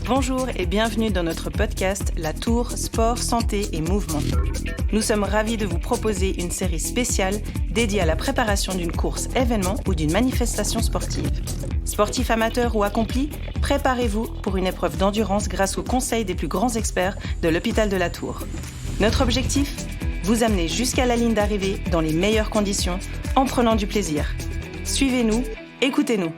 Bonjour et bienvenue dans notre podcast La Tour Sport, Santé et Mouvement. Nous sommes ravis de vous proposer une série spéciale dédiée à la préparation d'une course événement ou d'une manifestation sportive. Sportifs amateurs ou accomplis, préparez-vous pour une épreuve d'endurance grâce aux conseils des plus grands experts de l'hôpital de la Tour. Notre objectif ? Vous amener jusqu'à la ligne d'arrivée dans les meilleures conditions en prenant du plaisir. Suivez-nous, écoutez-nous.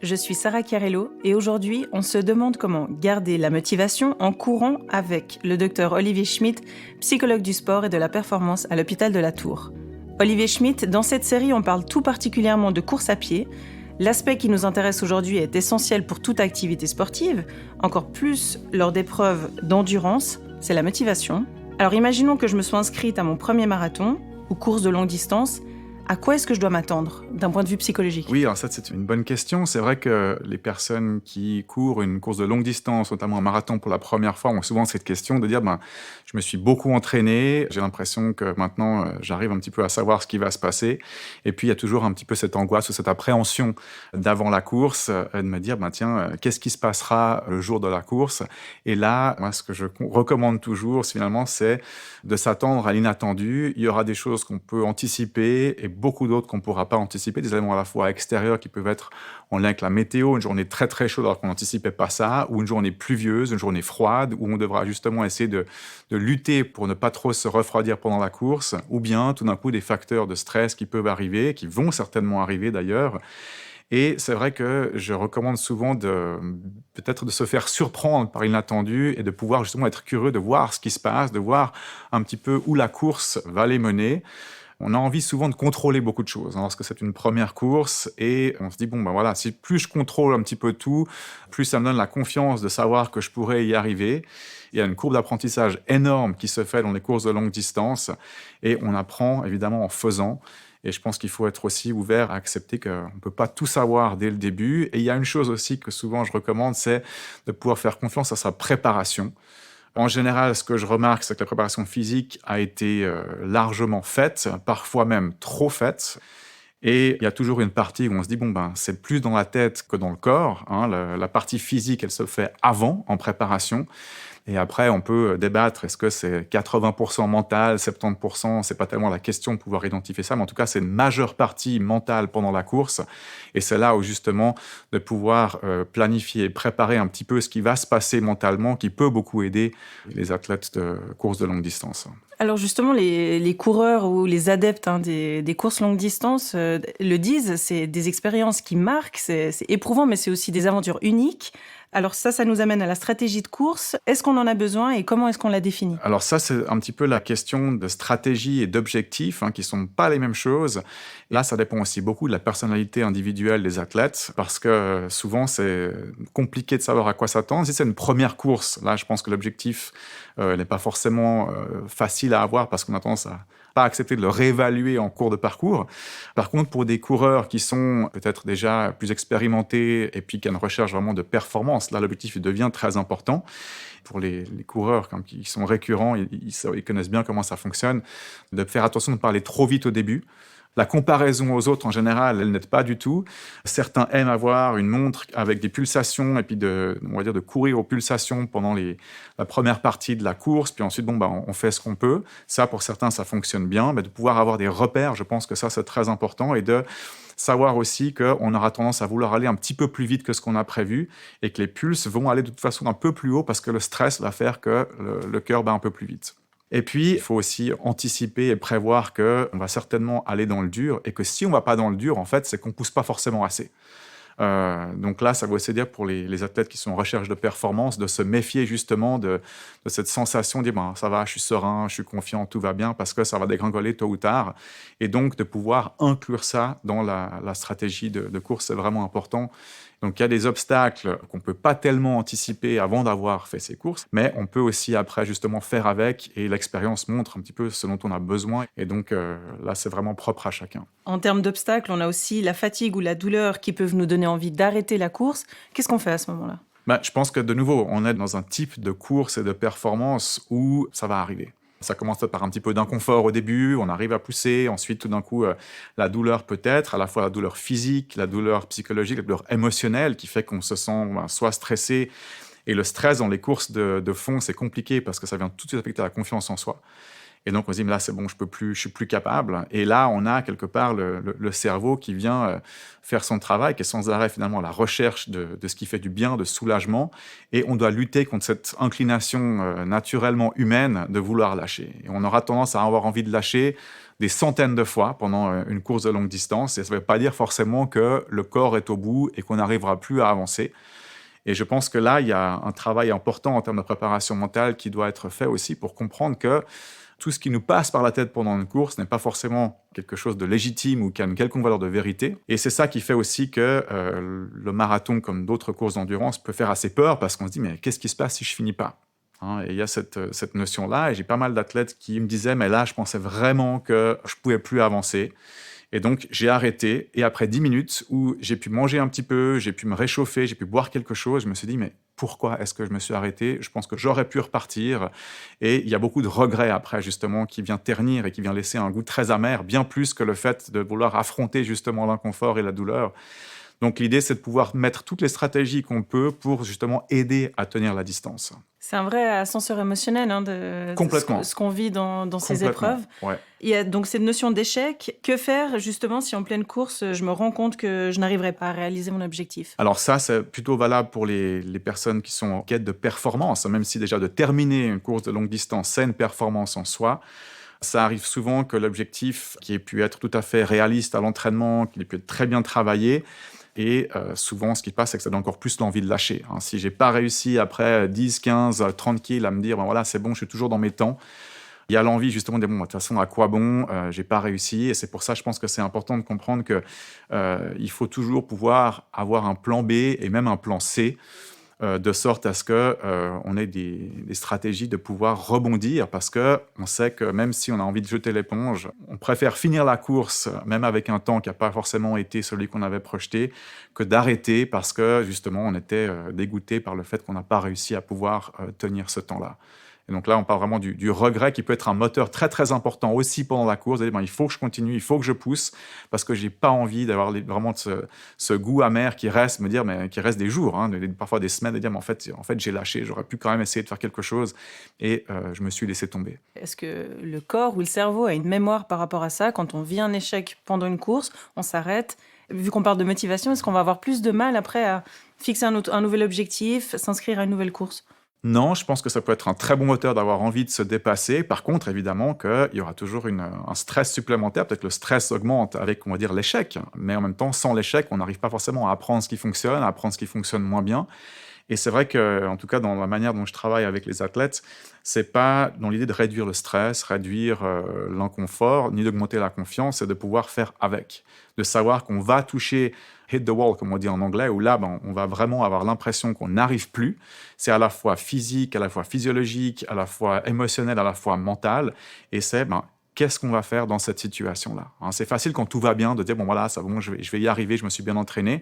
Je suis Sarah Chiarello et aujourd'hui, on se demande comment garder la motivation en courant avec le docteur Olivier Schmitt, psychologue du sport et de la performance à l'hôpital de la Tour. Olivier Schmitt, dans cette série, on parle tout particulièrement de course à pied. L'aspect qui nous intéresse aujourd'hui est essentiel pour toute activité sportive, encore plus lors d'épreuves d'endurance, c'est la motivation. Alors imaginons que je me sois inscrite à mon premier marathon ou course de longue distance. À quoi est-ce que je dois m'attendre d'un point de vue psychologique ? Oui, alors ça, c'est une bonne question. C'est vrai que les personnes qui courent une course de longue distance, notamment un marathon pour la première fois, ont souvent cette question de dire je me suis beaucoup entraîné, j'ai l'impression que maintenant, j'arrive un petit peu à savoir ce qui va se passer. Et puis, il y a toujours un petit peu cette angoisse ou cette appréhension d'avant la course, de me dire qu'est-ce qui se passera le jour de la course ? Et là, moi, ce que je recommande toujours, finalement, c'est de s'attendre à l'inattendu. Il y aura des choses qu'on peut anticiper et beaucoup d'autres qu'on ne pourra pas anticiper, des éléments à la fois extérieurs qui peuvent être en lien avec la météo, une journée très très chaude alors qu'on n'anticipait pas ça, ou une journée pluvieuse, une journée froide, où on devra justement essayer de lutter pour ne pas trop se refroidir pendant la course, ou bien tout d'un coup des facteurs de stress qui peuvent arriver, qui vont certainement arriver d'ailleurs. Et c'est vrai que je recommande souvent peut-être de se faire surprendre par l'inattendu et de pouvoir justement être curieux de voir ce qui se passe, de voir un petit peu où la course va les mener. On a envie souvent de contrôler beaucoup de choses lorsque c'est une première course et on se dit si plus je contrôle un petit peu tout, plus ça me donne la confiance de savoir que je pourrais y arriver. Il y a une courbe d'apprentissage énorme qui se fait dans les courses de longue distance et on apprend évidemment en faisant. Et je pense qu'il faut être aussi ouvert à accepter qu'on ne peut pas tout savoir dès le début. Et il y a une chose aussi que souvent je recommande, c'est de pouvoir faire confiance à sa préparation. En général, ce que je remarque, c'est que la préparation physique a été largement faite, parfois même trop faite. Et il y a toujours une partie où on se dit, c'est plus dans la tête que dans le corps. La partie physique, elle se fait avant, en préparation. Et après, on peut débattre, est-ce que c'est 80% mental, 70%, c'est pas tellement la question de pouvoir identifier ça, mais en tout cas, c'est une majeure partie mentale pendant la course. Et c'est là où, justement, de pouvoir planifier, préparer un petit peu ce qui va se passer mentalement, qui peut beaucoup aider les athlètes de course de longue distance. Alors justement, les coureurs ou les adeptes des courses longue distance le disent, c'est des expériences qui marquent, c'est éprouvant, mais c'est aussi des aventures uniques. Alors ça nous amène à la stratégie de course. Est-ce qu'on en a besoin et comment est-ce qu'on la définit ? Alors ça, c'est un petit peu la question de stratégie et d'objectifs qui ne sont pas les mêmes choses. Là, ça dépend aussi beaucoup de la personnalité individuelle des athlètes parce que souvent, c'est compliqué de savoir à quoi s'attendre. Si c'est une première course, là, je pense que l'objectif n'est pas forcément facile à avoir parce qu'on a tendance à pas accepter de le réévaluer en cours de parcours. Par contre, pour des coureurs qui sont peut-être déjà plus expérimentés et puis qui ont une recherche vraiment de performance, là, l'objectif devient très important. Pour les coureurs qui sont récurrents, ils connaissent bien comment ça fonctionne, de faire attention de ne pas aller trop vite au début. La comparaison aux autres, en général, elle n'aide pas du tout. Certains aiment avoir une montre avec des pulsations et puis de courir aux pulsations pendant la première partie de la course. Puis ensuite, on fait ce qu'on peut. Ça, pour certains, ça fonctionne bien. Mais de pouvoir avoir des repères, je pense que ça, c'est très important. Et de savoir aussi qu'on aura tendance à vouloir aller un petit peu plus vite que ce qu'on a prévu et que les pulses vont aller de toute façon un peu plus haut parce que le stress va faire que le cœur bat un peu plus vite. Et puis, il faut aussi anticiper et prévoir qu'on va certainement aller dans le dur et que si on ne va pas dans le dur, en fait, c'est qu'on ne pousse pas forcément assez. Donc là, ça veut aussi dire pour les athlètes qui sont en recherche de performance, de se méfier justement de cette sensation de dire ça va, je suis serein, je suis confiant, tout va bien, parce que ça va dégringoler tôt ou tard. Et donc, de pouvoir inclure ça dans la stratégie de course, c'est vraiment important. Donc, il y a des obstacles qu'on ne peut pas tellement anticiper avant d'avoir fait ces courses, mais on peut aussi après justement faire avec et l'expérience montre un petit peu ce dont on a besoin. Et donc, là, c'est vraiment propre à chacun. En termes d'obstacles, on a aussi la fatigue ou la douleur qui peuvent nous donner envie d'arrêter la course. Qu'est-ce qu'on fait à ce moment-là ? Je pense que de nouveau, on est dans un type de course et de performance où ça va arriver. Ça commence par un petit peu d'inconfort au début, on arrive à pousser, ensuite tout d'un coup, la douleur peut-être, à la fois la douleur physique, la douleur psychologique, la douleur émotionnelle qui fait qu'on se sent soit stressé, et le stress dans les courses de fond, c'est compliqué parce que ça vient tout de suite affecter la confiance en soi. Et donc on se dit: «Mais là, c'est bon, je suis plus capable». Et là, on a quelque part le cerveau qui vient, faire son travail, qui est sans arrêt finalement à la recherche de ce qui fait du bien, de soulagement, et on doit lutter contre cette inclination, naturellement humaine de vouloir lâcher. Et on aura tendance à avoir envie de lâcher des centaines de fois pendant, une course de longue distance, et ça ne veut pas dire forcément que le corps est au bout et qu'on n'arrivera plus à avancer. Et je pense que là, il y a un travail important en termes de préparation mentale qui doit être fait aussi pour comprendre que tout ce qui nous passe par la tête pendant une course n'est pas forcément quelque chose de légitime ou qui a une quelconque valeur de vérité. Et c'est ça qui fait aussi que le marathon, comme d'autres courses d'endurance, peut faire assez peur parce qu'on se dit: mais qu'est-ce qui se passe si je finis pas? Hein, et il y a cette notion-là. Et j'ai pas mal d'athlètes qui me disaient: mais là, je pensais vraiment que je pouvais plus avancer. Et donc, j'ai arrêté. Et après 10 minutes où j'ai pu manger un petit peu, j'ai pu me réchauffer, j'ai pu boire quelque chose, je me suis dit: mais pourquoi est-ce que je me suis arrêté? Je pense que j'aurais pu repartir. Et il y a beaucoup de regrets après, justement, qui vient ternir et qui vient laisser un goût très amer, bien plus que le fait de vouloir affronter justement l'inconfort et la douleur. Donc, l'idée, c'est de pouvoir mettre toutes les stratégies qu'on peut pour justement aider à tenir la distance. C'est un vrai ascenseur émotionnel de Complètement. ce qu'on vit dans ces Complètement. épreuves. Ouais. Il y a donc cette notion d'échec. Que faire justement si en pleine course, je me rends compte que je n'arriverai pas à réaliser mon objectif? Alors ça, c'est plutôt valable pour les personnes qui sont en quête de performance, même si déjà de terminer une course de longue distance, c'est une performance en soi. Ça arrive souvent que l'objectif, qui ait pu être tout à fait réaliste à l'entraînement, qu'il ait pu être très bien travaillé, et souvent, ce qui passe, c'est que ça donne encore plus l'envie de lâcher. Hein. Si j'ai pas réussi après 10, 15, 30 kills à me dire: ben voilà, c'est bon, je suis toujours dans mes temps, il y a l'envie justement de dire: bon, de toute façon, à quoi bon, j'ai pas réussi. Et c'est pour ça, je pense que c'est important de comprendre que il faut toujours pouvoir avoir un plan B et même un plan C, de sorte à ce que on ait des stratégies de pouvoir rebondir, parce que on sait que même si on a envie de jeter l'éponge, on préfère finir la course, même avec un temps qui n'a pas forcément été celui qu'on avait projeté, que d'arrêter parce que justement on était dégoûté par le fait qu'on n'a pas réussi à pouvoir tenir ce temps-là. Et donc là, on parle vraiment du regret qui peut être un moteur très, très important aussi pendant la course. De dire: ben, il faut que je continue, il faut que je pousse parce que j'ai pas envie d'avoir vraiment ce goût amer qui reste, me dire, mais qui reste des jours, hein, parfois des semaines, de dire: mais en fait, j'ai lâché, j'aurais pu quand même essayer de faire quelque chose, et je me suis laissé tomber. Est-ce que le corps ou le cerveau a une mémoire par rapport à ça? Quand on vit un échec pendant une course, on s'arrête. Vu qu'on parle de motivation, est-ce qu'on va avoir plus de mal après à fixer un nouvel objectif, s'inscrire à une nouvelle course? Non, je pense que ça peut être un très bon moteur d'avoir envie de se dépasser. Par contre, évidemment qu'il y aura toujours un stress supplémentaire. Peut-être que le stress augmente avec, on va dire, l'échec. Mais en même temps, sans l'échec, on n'arrive pas forcément à apprendre ce qui fonctionne, à apprendre ce qui fonctionne moins bien. Et c'est vrai que, en tout cas, dans la manière dont je travaille avec les athlètes, c'est pas dans l'idée de réduire le stress, réduire l'inconfort, ni d'augmenter la confiance, c'est de pouvoir faire avec. De savoir qu'on va toucher hit the wall, comme on dit en anglais, où là, ben, on va vraiment avoir l'impression qu'on n'arrive plus. C'est à la fois physique, à la fois physiologique, à la fois émotionnel, à la fois mental. Et c'est, ben, qu'est-ce qu'on va faire dans cette situation-là, hein? C'est facile quand tout va bien de dire: bon voilà, ça, bon, je vais y arriver, je me suis bien entraîné.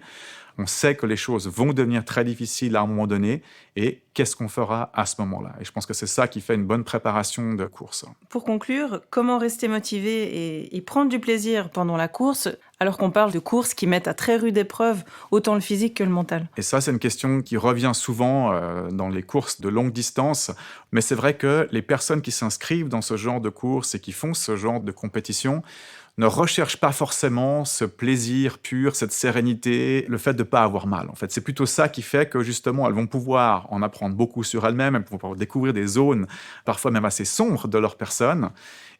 On sait que les choses vont devenir très difficiles à un moment donné, et qu'est-ce qu'on fera à ce moment-là? Et je pense que c'est ça qui fait une bonne préparation de course. Pour conclure, comment rester motivé et prendre du plaisir pendant la course, alors qu'on parle de courses qui mettent à très rude épreuve autant le physique que le mental? Et ça, c'est une question qui revient souvent dans les courses de longue distance. Mais c'est vrai que les personnes qui s'inscrivent dans ce genre de course et qui font ce genre de compétition ne recherchent pas forcément ce plaisir pur, cette sérénité, le fait de ne pas avoir mal. En fait, c'est plutôt ça qui fait que justement, elles vont pouvoir en apprendre beaucoup sur elles-mêmes, elles vont pouvoir découvrir des zones parfois même assez sombres de leur personne.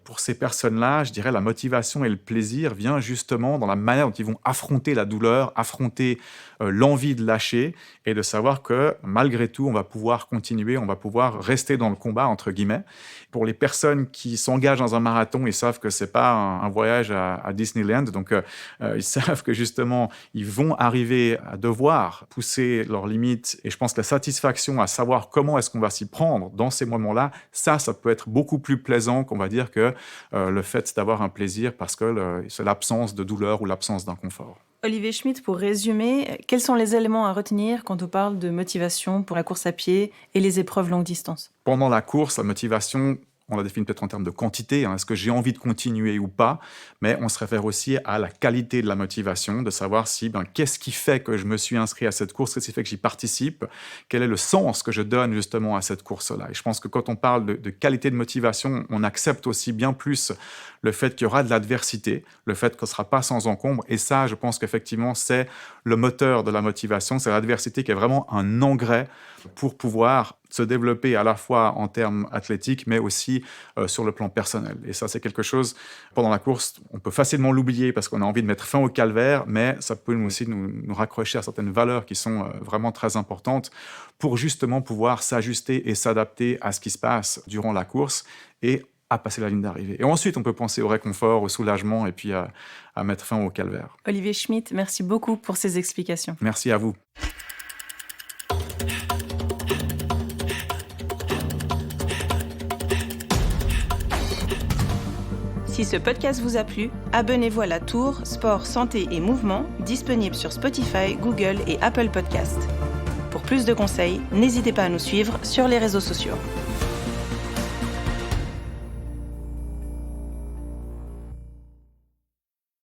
Pour ces personnes-là, je dirais la motivation et le plaisir vient justement dans la manière dont ils vont affronter la douleur, affronter l'envie de lâcher, et de savoir que malgré tout, on va pouvoir continuer, on va pouvoir rester dans le combat, entre guillemets. Pour les personnes qui s'engagent dans un marathon, ils savent que c'est pas un voyage à Disneyland, donc ils savent que justement, ils vont arriver à devoir pousser leurs limites, et je pense que la satisfaction à savoir comment est-ce qu'on va s'y prendre dans ces moments-là, ça peut être beaucoup plus plaisant qu'on va dire que le fait d'avoir un plaisir, parce que c'est l'absence de douleur ou l'absence d'inconfort. Olivier Schmitt, pour résumer, quels sont les éléments à retenir quand on parle de motivation pour la course à pied et les épreuves longue distance? Pendant la course, la motivation, on la définit peut-être en termes de quantité, hein, est-ce que j'ai envie de continuer ou pas, mais on se réfère aussi à la qualité de la motivation, de savoir si, qu'est-ce qui fait que je me suis inscrit à cette course, qu'est-ce qui fait que j'y participe, quel est le sens que je donne justement à cette course-là. Et je pense que quand on parle de qualité de motivation, on accepte aussi bien plus le fait qu'il y aura de l'adversité, le fait qu'on ne sera pas sans encombre. Et ça, je pense qu'effectivement, c'est le moteur de la motivation. C'est l'adversité qui est vraiment un engrais pour pouvoir se développer à la fois en termes athlétiques, mais aussi sur le plan personnel. Et ça, c'est quelque chose, pendant la course, on peut facilement l'oublier parce qu'on a envie de mettre fin au calvaire, mais ça peut aussi nous raccrocher à certaines valeurs qui sont vraiment très importantes pour justement pouvoir s'ajuster et s'adapter à ce qui se passe durant la course et à passer la ligne d'arrivée. Et ensuite, on peut penser au réconfort, au soulagement et puis à mettre fin au calvaire. Olivier Schmitt, merci beaucoup pour ces explications. Merci à vous. Si ce podcast vous a plu, abonnez-vous à La Tour, Sport, Santé et Mouvement, disponible sur Spotify, Google et Apple Podcasts. Pour plus de conseils, n'hésitez pas à nous suivre sur les réseaux sociaux.